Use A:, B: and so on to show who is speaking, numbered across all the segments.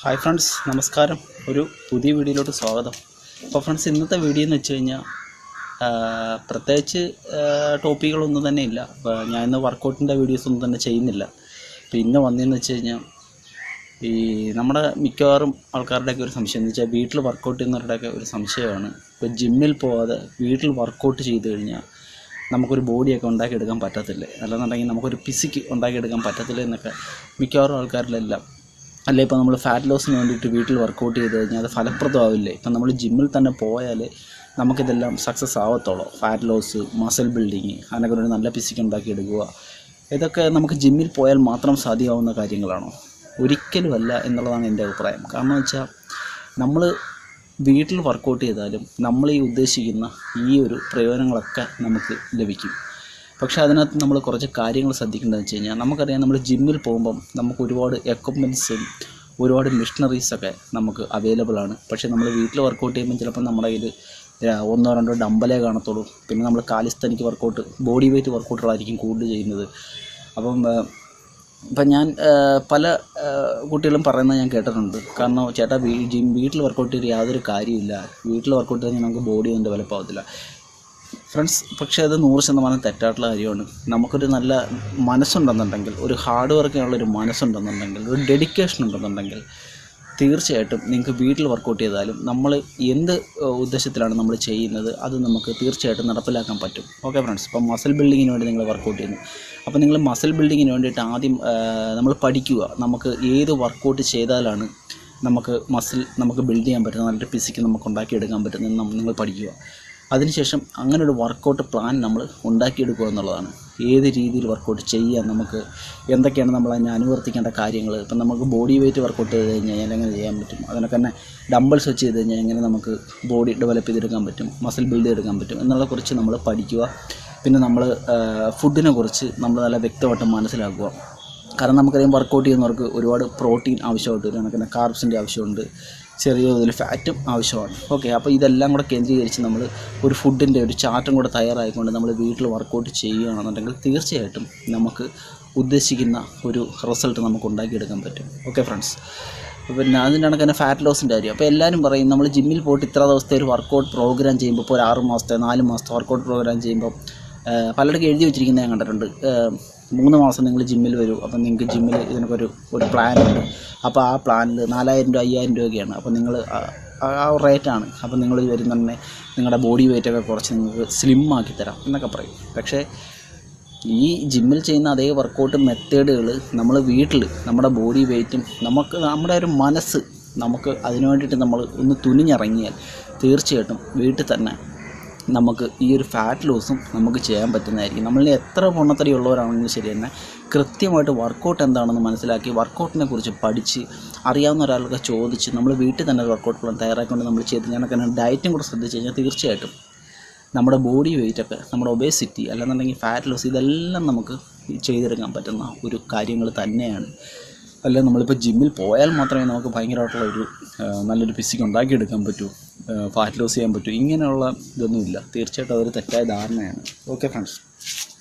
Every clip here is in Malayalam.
A: ഹായ് ഫ്രണ്ട്സ്, നമസ്കാരം. ഒരു പുതിയ വീഡിയോയിലോട്ട് സ്വാഗതം. അപ്പോൾ ഫ്രണ്ട്സ്, ഇന്നത്തെ വീഡിയോ എന്ന് വെച്ച് കഴിഞ്ഞാൽ പ്രത്യേകിച്ച് ടോപ്പിക്കുകളൊന്നും തന്നെ ഇല്ല. അപ്പോൾ ഞാൻ ഇന്ന് വർക്കൗട്ടിൻ്റെ വീഡിയോസൊന്നും തന്നെ ചെയ്യുന്നില്ല. അപ്പോൾ ഇന്ന് വന്നതെന്ന് വെച്ച് കഴിഞ്ഞാൽ നമ്മുടെ മിക്കവാറും ആൾക്കാരുടെയൊക്കെ ഒരു സംശയം എന്ന് വെച്ചാൽ വീട്ടിൽ വർക്കൗട്ട് ചെയ്യുന്നവരുടെയൊക്കെ ഒരു സംശയമാണ്. ഇപ്പോൾ ജിമ്മിൽ പോകാതെ വീട്ടിൽ വർക്കൗട്ട് ചെയ്ത് കഴിഞ്ഞാൽ നമുക്കൊരു ബോഡിയൊക്കെ ഉണ്ടാക്കിയെടുക്കാൻ പറ്റത്തില്ലേ, അല്ലെന്നുണ്ടെങ്കിൽ നമുക്കൊരു ഫിസിക്ക് ഉണ്ടാക്കിയെടുക്കാൻ പറ്റത്തില്ല എന്നൊക്കെ മിക്കവാറും ആൾക്കാരിലെല്ലാം. അല്ലെ, ഇപ്പോൾ നമ്മൾ ഫാറ്റ് ലോസിന് വേണ്ടിയിട്ട് വീട്ടിൽ വർക്കൗട്ട് ചെയ്ത് കഴിഞ്ഞാൽ അത് ഫലപ്രദമാവില്ലേ? ഇപ്പം നമ്മൾ ജിമ്മിൽ തന്നെ പോയാൽ നമുക്കിതെല്ലാം സക്സസ് ആവത്തുള്ളൂ. ഫാറ്റ് ലോസ്, മസിൽ ബിൽഡിങ്, അതിനൊക്കെ ഒരു നല്ല ഫിസിക്ക് ഉണ്ടാക്കിയെടുക്കുക, ഇതൊക്കെ നമുക്ക് ജിമ്മിൽ പോയാൽ മാത്രം സാധ്യമാവുന്ന കാര്യങ്ങളാണോ? ഒരിക്കലുമല്ല എന്നുള്ളതാണ് എൻ്റെ അഭിപ്രായം. കാരണം വെച്ചാൽ നമ്മൾ വീട്ടിൽ വർക്കൗട്ട് ചെയ്താലും നമ്മൾ ഈ ഉദ്ദേശിക്കുന്ന ഈ ഒരു പ്രയോജനങ്ങളൊക്കെ നമുക്ക് ലഭിക്കും. പക്ഷേ അതിനകത്ത് നമ്മൾ കുറച്ച് കാര്യങ്ങൾ ശ്രദ്ധിക്കേണ്ടതെന്ന് വെച്ച് കഴിഞ്ഞാൽ, നമുക്കറിയാം നമ്മൾ ജിമ്മിൽ പോകുമ്പം നമുക്ക് ഒരുപാട് എക്യുപ്മെൻറ്റ്സും ഒരുപാട് മെഷീനറീസൊക്കെ നമുക്ക് അവൈലബിൾ ആണ്. പക്ഷേ നമ്മൾ വീട്ടിൽ വർക്കൗട്ട് ചെയ്യുമ്പോൾ ചിലപ്പോൾ നമ്മുടെ കയ്യിൽ 1-2 ഡമ്പലേ കാണത്തുള്ളൂ. പിന്നെ നമ്മൾ കാലിസ്തനിക്ക് വർക്കൗട്ട്, ബോഡി വെയ്റ്റ് വർക്കൗട്ടുകളായിരിക്കും കൂടുതൽ ചെയ്യുന്നത്. അപ്പം ഞാൻ പല കുട്ടികളും പറയുന്നത് ഞാൻ കേട്ടിട്ടുണ്ട്. കാരണം ചേട്ടാ, വീട്ടിൽ വർക്കൗട്ട് ചെയ്ത് യാതൊരു കാര്യമില്ല, വീട്ടിൽ വർക്കൗട്ട് ചെയ്താൽ നമുക്ക് ബോഡി ഒന്നും ഡെവലപ്പ് ആവത്തില്ല. ഫ്രണ്ട്സ്, പക്ഷേ അത് 100% തെറ്റായിട്ടുള്ള കാര്യമാണ്. നമുക്കൊരു നല്ല മനസ്സുണ്ടെന്നുണ്ടെങ്കിൽ, ഒരു ഹാർഡ് വർക്ക് ചെയ്യാനുള്ളൊരു മനസ്സുണ്ടെന്നുണ്ടെങ്കിൽ, ഒരു ഡെഡിക്കേഷൻ ഉണ്ടെന്നുണ്ടെങ്കിൽ തീർച്ചയായിട്ടും നിങ്ങൾക്ക് വീട്ടിൽ വർക്കൗട്ട് ചെയ്താലും നമ്മൾ എന്ത് ഉദ്ദേശത്തിലാണ് നമ്മൾ ചെയ്യുന്നത് അത് നമുക്ക് തീർച്ചയായിട്ടും നടപ്പിലാക്കാൻ പറ്റും. ഓക്കെ ഫ്രണ്ട്സ്, ഇപ്പം മസിൽ ബിൽഡിങ്ങിന് വേണ്ടി നിങ്ങൾ വർക്കൗട്ട് ചെയ്യുന്നു. അപ്പോൾ നിങ്ങൾ മസിൽ ബിൽഡിങ്ങിന് വേണ്ടിയിട്ട് ആദ്യം നമ്മൾ പഠിക്കുക, നമുക്ക് ഏത് വർക്കൗട്ട് ചെയ്താലാണ് നമുക്ക് ബിൽഡ് ചെയ്യാൻ പറ്റുന്ന നല്ലൊരു ഫിസിക്ക് നമുക്ക് ഉണ്ടാക്കിയെടുക്കാൻ പറ്റുന്നതെന്ന് നിങ്ങൾ പഠിക്കുക. അതിനുശേഷം അങ്ങനെ ഒരു വർക്കൗട്ട് പ്ലാൻ നമ്മൾ ഉണ്ടാക്കിയെടുക്കുക എന്നുള്ളതാണ്. ഏത് രീതിയിൽ വർക്കൗട്ട് ചെയ്യാൻ, നമുക്ക് എന്തൊക്കെയാണ് നമ്മൾ അതിനെ അനുവർത്തിക്കേണ്ട കാര്യങ്ങൾ. ഇപ്പം നമുക്ക് ബോഡി വെയ്റ്റ് വർക്കൗട്ട് ചെയ്ത് കഴിഞ്ഞാൽ എങ്ങനെ ചെയ്യാൻ പറ്റും, അതിനൊക്കെ തന്നെ ഡംബിൾസ് വെച്ച് ചെയ്ത് കഴിഞ്ഞാൽ എങ്ങനെ നമുക്ക് ബോഡി ഡെവലപ്പ് ചെയ്തെടുക്കാൻ പറ്റും, മസിൽ ബിൽഡ് ചെയ്തെടുക്കാൻ പറ്റും എന്നുള്ള കുറിച്ച് നമ്മൾ പഠിക്കുക. പിന്നെ നമ്മൾ ഫുഡിനെ കുറിച്ച് നമ്മൾ നല്ല വ്യക്തമായിട്ട് മനസ്സിലാക്കുക. കാരണം നമുക്കറിയാം വർക്കൗട്ട് ചെയ്യുന്നവർക്ക് ഒരുപാട് പ്രോട്ടീൻ ആവശ്യമായിട്ട് വരും, അതിനൊക്കെ കാർബ്സിൻ്റെ ആവശ്യമുണ്ട്, ചെറിയ തോതിൽ ഫാറ്റും ആവശ്യമാണ്. ഓക്കെ, അപ്പോൾ ഇതെല്ലാം കൂടെ കേന്ദ്രീകരിച്ച് നമ്മൾ ഒരു ഫുഡിൻ്റെ ഒരു ചാർട്ടും കൂടെ തയ്യാറായിക്കൊണ്ട് നമ്മൾ വീട്ടിൽ വർക്കൗട്ട് ചെയ്യുകയാണെന്നുണ്ടെങ്കിൽ തീർച്ചയായിട്ടും നമുക്ക് ഉദ്ദേശിക്കുന്ന ഒരു റിസൾട്ട് നമുക്ക് ഉണ്ടാക്കിയെടുക്കാൻ പറ്റും. ഓക്കെ ഫ്രണ്ട്സ്, പിന്നെ അതിൻ്റെ കണക്ക് തന്നെ ഫാറ്റ് ലോസിൻ്റെ കാര്യം. അപ്പോൾ എല്ലാവരും പറയും നമ്മൾ ജിമ്മിൽ പോയിട്ട് ഇത്ര ദിവസത്തെ ഒരു വർക്കൗട്ട് പ്രോഗ്രാം ചെയ്യുമ്പോൾ, ഇപ്പോൾ ഒരു 6 മാസത്തെ 4 മാസത്തെ വർക്കൗട്ട് പ്രോഗ്രാം ചെയ്യുമ്പോൾ പലയിടയ്ക്ക് എഴുതി വെച്ചിരിക്കുന്നത് ഞാൻ കണ്ടിട്ടുണ്ട്. 3 മാസം നിങ്ങൾ ജിമ്മിൽ വരൂ, അപ്പം നിങ്ങൾക്ക് ജിമ്മിൽ ഇതിനൊക്കെ ഒരു പ്ലാനുണ്ട്. അപ്പോൾ ആ പ്ലാനിൽ 4000 രൂപ 5000 രൂപയൊക്കെയാണ്. അപ്പോൾ നിങ്ങൾ ആ റേറ്റാണ്. അപ്പോൾ നിങ്ങൾ വരുന്നുണ്ടെ നിങ്ങളുടെ ബോഡി വെയ്റ്റൊക്കെ കുറച്ച് നിങ്ങൾക്ക് സ്ലിം ആക്കി തരാം എന്നൊക്കെ പറയും. പക്ഷേ ഈ ജിമ്മിൽ ചെയ്യുന്ന അതേ വർക്കൗട്ട് മെത്തേഡുകൾ നമ്മൾ വീട്ടിൽ നമ്മുടെ ബോഡി വെയ്റ്റും നമ്മുടെ ഒരു മനസ്സ് നമുക്ക് അതിനു വേണ്ടിയിട്ട് നമ്മൾ ഒന്ന് തുനിഞ്ഞിറങ്ങിയാൽ തീർച്ചയായിട്ടും വീട്ടിൽ തന്നെ നമുക്ക് ഈ ഒരു ഫാറ്റ് ലോസും നമുക്ക് ചെയ്യാൻ പറ്റുന്നതായിരിക്കും. നമ്മളിൽ എത്ര പൊണ്ണത്തടിയുള്ളവരാണെങ്കിലും ശരി തന്നെ കൃത്യമായിട്ട് വർക്കൗട്ട് എന്താണെന്ന് മനസ്സിലാക്കി, വർക്കൗട്ടിനെ കുറിച്ച് പഠിച്ച് അറിയാവുന്ന ഒരാൾക്ക് ചോദിച്ച് നമ്മൾ വീട്ടിൽ തന്നെ വർക്കൗട്ട് പ്ലാൻ തയ്യാറാക്കിക്കൊണ്ട് നമ്മൾ ചെയ്ത് ഞാനൊക്കെ ഡയറ്റും കൂടെ ശ്രദ്ധിച്ച് കഴിഞ്ഞാൽ തീർച്ചയായിട്ടും നമ്മുടെ ബോഡി വെയ്റ്റൊക്കെ, നമ്മുടെ ഒബേസിറ്റി അല്ലെന്നുണ്ടെങ്കിൽ ഫാറ്റ് ലോസ്, ഇതെല്ലാം നമുക്ക് ചെയ്തെടുക്കാൻ പറ്റുന്ന ഒരു കാര്യങ്ങൾ തന്നെയാണ്. അല്ലെങ്കിൽ നമ്മളിപ്പോൾ ജിമ്മിൽ പോയാൽ മാത്രമേ നമുക്ക് ഭയങ്കരമായിട്ടുള്ള ഒരു നല്ലൊരു ഫിസിക്ക് ഉണ്ടാക്കിയെടുക്കാൻ പറ്റൂ, ഫാറ്റ് ലോസ് ചെയ്യാൻ പറ്റൂ, ഇങ്ങനെയുള്ള ഇതൊന്നുമില്ല. തീർച്ചയായിട്ടും അതൊരു തെറ്റായ ധാരണയാണ്. ഓക്കെ ഫ്രണ്ട്സ്,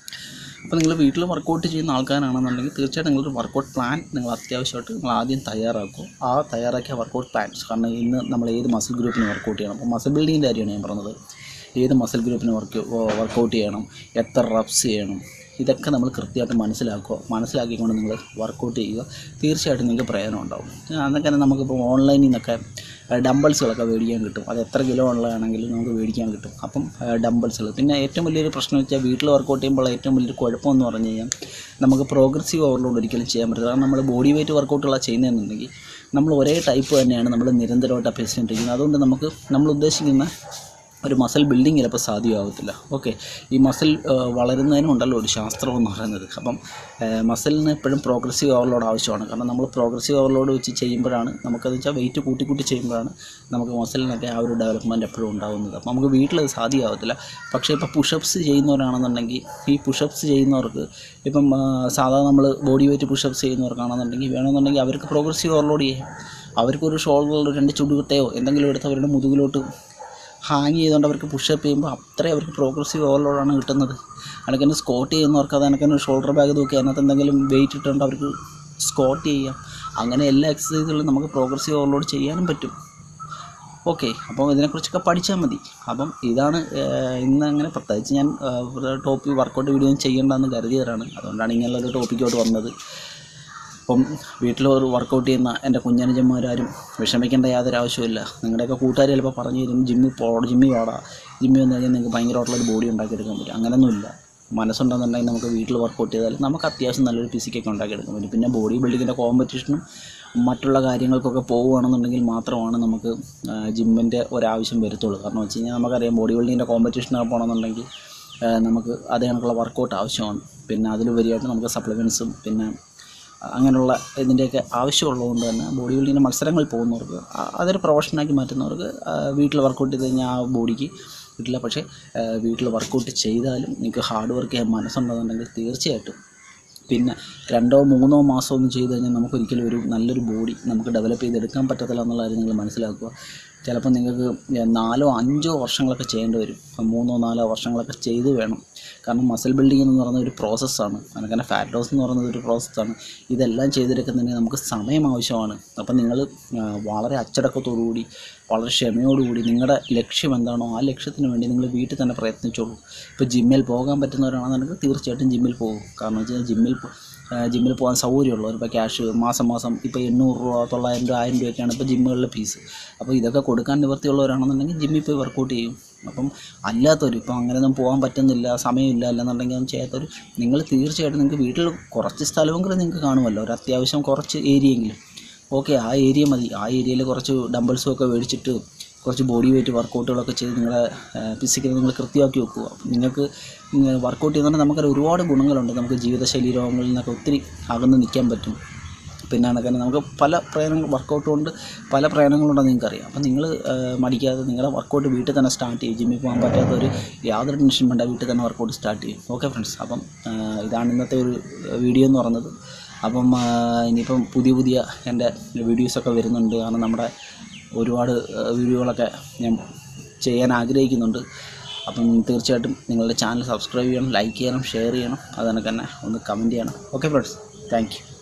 A: അപ്പോൾ നിങ്ങൾ വീട്ടിൽ വർക്കൗട്ട് ചെയ്യുന്ന ആൾക്കാരാണെന്നുണ്ടെങ്കിൽ തീർച്ചയായിട്ടും നിങ്ങളൊരു വർക്കൗട്ട് പ്ലാൻ നിങ്ങൾ അത്യാവശ്യമായിട്ട് നിങ്ങൾ ആദ്യം തയ്യാറാക്കും. ആ തയ്യാറാക്കിയ വർക്കൗട്ട് പ്ലാൻസ്, കാരണം ഇന്ന് നമ്മൾ ഏത് മസിൽ ഗ്രൂപ്പിന് വർക്കൗട്ട് ചെയ്യണം, അപ്പോൾ മസിൽ ബിൽഡിങ്ങിൻ്റെ കാര്യമാണ് ഞാൻ പറഞ്ഞത്. ഏത് മസിൽ ഗ്രൂപ്പിന് വർക്കൗട്ട് ചെയ്യണം, എത്ര റെപ്സ് ചെയ്യണം, ഇതൊക്കെ നമ്മൾ കൃത്യമായിട്ട് മനസ്സിലാക്കിക്കൊണ്ട് നിങ്ങൾ വർക്കൗട്ട് ചെയ്യുക. തീർച്ചയായിട്ടും നിങ്ങൾക്ക് പ്രയോജനം ഉണ്ടാവും. അതൊക്കെ നമുക്കിപ്പോൾ ഓൺലൈനിൽ നിന്നൊക്കെ ഡംബിൾസുകളൊക്കെ മേടിക്കാൻ കിട്ടും. അത് എത്ര കിലോ ഉള്ളതാണെങ്കിലും നമുക്ക് മേടിക്കാൻ കിട്ടും. അപ്പം ഡംബിൾസുകൾ. പിന്നെ ഏറ്റവും വലിയൊരു പ്രശ്നം വെച്ചാൽ വീട്ടിൽ വർക്കൗട്ട് ചെയ്യുമ്പോൾ ഏറ്റവും വലിയൊരു കുഴപ്പമെന്ന് പറഞ്ഞു കഴിഞ്ഞാൽ നമുക്ക് പ്രോഗ്രസീവ് ഓവർലോഡ് ഒരിക്കലും ചെയ്യാൻ പറ്റില്ല. കാരണം നമ്മൾ ബോഡി വെയ്റ്റ് വർക്കൗട്ടുകളാണ് ചെയ്യുന്നതെന്നുണ്ടെങ്കിൽ നമ്മൾ ഒരേ ടൈപ്പ് തന്നെയാണ് നമ്മൾ നിരന്തരമായിട്ട് അഭ്യസിച്ചുകൊണ്ടിരിക്കുന്നത്. അതുകൊണ്ട് നമ്മൾ ഉദ്ദേശിക്കുന്ന ഒരു മസിൽ ബിൽഡിങ് ചിലപ്പോൾ സാധ്യമാകത്തില്ല. ഓക്കെ, ഈ മസിൽ വളരുന്നതിനുണ്ടല്ലോ ഒരു ശാസ്ത്രം എന്ന് പറയുന്നത്. അപ്പം മസിലിന് എപ്പോഴും പ്രോഗ്രസീവ് ഓവർലോഡ് ആവശ്യമാണ്. കാരണം നമ്മൾ പ്രോഗ്രസീവ് ഓവർലോഡ് വെച്ച് ചെയ്യുമ്പോഴാണ് നമുക്കത് വെച്ചാൽ വെയിറ്റ് കൂട്ടി ചെയ്യുമ്പോഴാണ് നമുക്ക് മസിലിനൊക്കെ ആ ഒരു ഡെവലപ്മെൻറ്റ് എപ്പോഴും ഉണ്ടാകുന്നത്. അപ്പോൾ നമുക്ക് വീട്ടിലത് സാധ്യമാകത്തില്ല. പക്ഷേ ഇപ്പോൾ പുഷപ്സ് ചെയ്യുന്നവരാണെന്നുണ്ടെങ്കിൽ, ഈ പുഷപ്സ് ചെയ്യുന്നവർക്ക് ഇപ്പം സാധാരണ നമ്മൾ ബോഡി വെയ്റ്റ് പുഷപ്സ് ചെയ്യുന്നവർക്കാണെന്നുണ്ടെങ്കിൽ വേണമെന്നുണ്ടെങ്കിൽ അവർക്ക് പ്രോഗ്രസീവ് ഓവർലോഡ് ചെയ്യാം. അവർക്കൊരു ഷോൾഡറിൽ 2 ചുടുകട്ടയോ എന്തെങ്കിലും എടുത്ത് അവരുടെ മുതുകിലോട്ട് ഹാങ് ചെയ്തുകൊണ്ട് അവർക്ക് പുഷപ്പ് ചെയ്യുമ്പോൾ അത്രയും അവർക്ക് പ്രോഗ്രസീവ് ഓവർലോഡാണ് കിട്ടുന്നത്. അതിനൊക്കെ തന്നെ സ്ക്വാട്ട് ചെയ്യുന്നവർക്ക് അതിനൊക്കെ ഷോൾഡർ ബാഗ് തൂക്കി അതിനകത്ത് എന്തെങ്കിലും വെയിറ്റ് ഇട്ടുകൊണ്ട് അവർക്ക് സ്ക്വാട്ട് ചെയ്യാം. അങ്ങനെ എല്ലാ എക്സസൈസുകളും നമുക്ക് പ്രോഗ്രസീവ് ഓവർലോഡ് ചെയ്യാനും പറ്റും. ഓക്കെ, അപ്പോൾ ഇതിനെക്കുറിച്ചൊക്കെ പഠിച്ചാൽ മതി. അപ്പം ഇതാണ് ഇന്ന് അങ്ങനെ പ്രത്യേകിച്ച് ഞാൻ ടോപ്പിക് വർക്കൗട്ട് വീഡിയോ ചെയ്യേണ്ടതെന്ന് കരുതിയവരാണ്, അതുകൊണ്ടാണ് ഇങ്ങനെയുള്ളൊരു ടോപ്പിക്കോട്ട് വന്നത്. അപ്പം വീട്ടിൽ ഒരു വർക്കൗട്ട് ചെയ്യുന്ന എൻ്റെ കുഞ്ഞനുജന്മാരും വിഷമിക്കേണ്ട യാതൊരു ആവശ്യമില്ല. നിങ്ങളുടെയൊക്കെ കൂട്ടുകാർ ചിലപ്പോൾ പറഞ്ഞു തരും ജിമ്മിൽ വാടാ, ജിമ്മിൽ വന്നു കഴിഞ്ഞാൽ നിങ്ങൾക്ക് ഭയങ്കരമായിട്ടുള്ളൊരു ബോഡി ഉണ്ടാക്കിയെടുക്കാൻ പറ്റും. അങ്ങനെയൊന്നുമില്ല. മനസ്സുണ്ടെന്നുണ്ടെങ്കിൽ നമുക്ക് വീട്ടിൽ വർക്കൗട്ട് ചെയ്താൽ നമുക്ക് അത്യാവശ്യം നല്ലൊരു ഫിസിക്കൊക്കെ ഉണ്ടാക്കിയെടുക്കാൻ പറ്റും. പിന്നെ ബോഡി ബിൽഡിങ്ങിൻ്റെ കോമ്പറ്റീഷനും മറ്റുള്ള കാര്യങ്ങൾക്കൊക്കെ പോവുകയാണെന്നുണ്ടെങ്കിൽ മാത്രമാണ് നമുക്ക് ജിമ്മിൻ്റെ ഒരാവശ്യം വരത്തുള്ളൂ. കാരണം വെച്ച് കഴിഞ്ഞാൽ നമുക്കറിയാം ബോഡി ബിൽഡിങ്ങിൻ്റെ കോമ്പറ്റീഷനൊക്കെ പോകണമെന്നുണ്ടെങ്കിൽ നമുക്ക് അതേ കണക്കുള്ള വർക്കൗട്ട് ആവശ്യമാണ്. പിന്നെ അതിലുപരിയായിട്ട് നമുക്ക് സപ്ലിമെൻറ്റ്സും പിന്നെ അങ്ങനെയുള്ള ഇതിൻ്റെയൊക്കെ ആവശ്യമുള്ളതുകൊണ്ട് തന്നെ ബോഡി ബിൽഡിങ്ങിൻ്റെ മത്സരങ്ങളിൽ പോകുന്നവർക്ക് അതൊരു പ്രൊഫഷനാക്കി മാറ്റുന്നവർക്ക് വീട്ടിൽ വർക്കൗട്ട് ചെയ്ത് കഴിഞ്ഞാൽ ആ ബോഡിക്ക് കിട്ടില്ല. പക്ഷേ വീട്ടിൽ വർക്കൗട്ട് ചെയ്താലും നിങ്ങൾക്ക് ഹാർഡ് വർക്ക് ചെയ്യാൻ മനസ്സുണ്ടെന്നുണ്ടെങ്കിൽ തീർച്ചയായിട്ടും പിന്നെ 2-3 മാസമൊന്നും ചെയ്ത് കഴിഞ്ഞാൽ നമുക്കൊരിക്കലും ഒരു നല്ലൊരു ബോഡി നമുക്ക് ഡെവലപ്പ് ചെയ്തെടുക്കാൻ പറ്റത്തില്ല എന്നുള്ള കാര്യം നിങ്ങൾ മനസ്സിലാക്കുക. ചിലപ്പോൾ നിങ്ങൾക്ക് 4-5 വർഷങ്ങളൊക്കെ ചെയ്യേണ്ടി വരും. 3-4 വർഷങ്ങളൊക്കെ ചെയ്ത് വേണം. കാരണം മസിൽ ബിൽഡിംഗ് എന്ന് പറയുന്ന ഒരു പ്രോസസ്സാണ്. അങ്ങനെ ഫാറ്റ് ലോസ് എന്ന് പറയുന്നത് ഒരു പ്രോസസ്സാണ്. ഇതെല്ലാം ചെയ്തെടുക്കുന്നതിന് നമുക്ക് സമയം ആവശ്യമാണ്. അപ്പം നിങ്ങൾ വളരെ അച്ചടക്കത്തോടുകൂടി വളരെ ക്ഷമയോടുകൂടി നിങ്ങളുടെ ലക്ഷ്യം എന്താണോ ആ ലക്ഷ്യത്തിന് വേണ്ടി നിങ്ങൾ വീട്ടിൽ തന്നെ പ്രയത്നിച്ചോളൂ. ഇപ്പോൾ ജിമ്മിൽ പോകാൻ പറ്റുന്നവരാണെന്നുണ്ടെങ്കിൽ തീർച്ചയായിട്ടും ജിമ്മിൽ പോകും. കാരണം വെച്ച് കഴിഞ്ഞാൽ ജിമ്മിൽ പോകാൻ സൗകര്യമുള്ളവർ ഇപ്പോൾ ക്യാഷ് മാസം ഇപ്പോൾ 800 രൂപ 900 രൂപ 1000 രൂപയൊക്കെയാണ് ഇപ്പോൾ ജിമ്മുകളിലെ ഫീസ്. അപ്പോൾ ഇതൊക്കെ കൊടുക്കാൻ നിവൃത്തിയുള്ളവരാണെന്നുണ്ടെങ്കിൽ ജിമ്മിൽ പോയി വർക്കൗട്ട് ചെയ്യും. അപ്പം അല്ലാത്തവർ ഇപ്പോൾ അങ്ങനെയൊന്നും പോകാൻ പറ്റുന്നില്ല, സമയമില്ല അല്ലെന്നുണ്ടെങ്കിൽ ഒന്നും ചെയ്യാത്തവർ നിങ്ങൾ തീർച്ചയായിട്ടും നിങ്ങൾക്ക് വീട്ടിൽ കുറച്ച് സ്ഥലമെങ്കിലും നിങ്ങൾക്ക് കാണുമല്ലോ, ഒരു അത്യാവശ്യം കുറച്ച് ഏരിയയെങ്കിലും. ഓക്കെ, ആ ഏരിയ മതി. ആ ഏരിയയിൽ കുറച്ച് ഡംബിൾസും ഒക്കെ മേടിച്ചിട്ട് കുറച്ച് ബോഡി വെയിറ്റ് വർക്കൗട്ടുകളൊക്കെ ചെയ്ത് നിങ്ങളെ ഫിസിക്കലി നിങ്ങൾ കൃത്യമാക്കി വെക്കുക. നിങ്ങൾക്ക് വർക്കൗട്ട് ചെയ്യുന്നതുകൊണ്ട് നമുക്കൊരു ഒരുപാട് ഗുണങ്ങളുണ്ട്. നമുക്ക് ജീവിതശൈലി രോഗങ്ങളിൽ നിന്നൊക്കെ ഒത്തിരി അകന്ന് നിൽക്കാൻ പറ്റും. പിന്നെ കണക്കാണ് നമുക്ക് പല വർക്കൗട്ട് കൊണ്ട് പല പ്രയോജനങ്ങളുണ്ടെന്ന് നിങ്ങൾക്കറിയാം. അപ്പം നിങ്ങൾ മടിക്കാതെ നിങ്ങളുടെ വർക്കൗട്ട് വീട്ടിൽ തന്നെ സ്റ്റാർട്ട് ചെയ്യും. ജിമ്മിൽ പോകാൻ പറ്റാത്തവർ യാതൊരു ടെൻഷൻ വേണ്ട, വീട്ടിൽ തന്നെ വർക്കൗട്ട് സ്റ്റാർട്ട് ചെയ്യും. ഓക്കെ ഫ്രണ്ട്സ്, അപ്പം ഇതാണ് ഇന്നത്തെ ഒരു വീഡിയോ എന്ന് പറയുന്നത്. അപ്പം ഇനിയിപ്പം പുതിയ എൻ്റെ വീഡിയോസൊക്കെ വരുന്നുണ്ട്. കാരണം നമ്മുടെ ഒരുപാട് വീഡിയോകളൊക്കെ ഞാൻ ചെയ്യാൻ ആഗ്രഹിക്കുന്നുണ്ട്. അപ്പം തീർച്ചയായിട്ടും നിങ്ങളുടെ ചാനൽ സബ്സ്ക്രൈബ് ചെയ്യണം, ലൈക്ക് ചെയ്യണം, ഷെയർ ചെയ്യണം, അതുപോലെ തന്നെ ഒന്ന് കമൻറ്റ് ചെയ്യണം. Okay friends, thank you.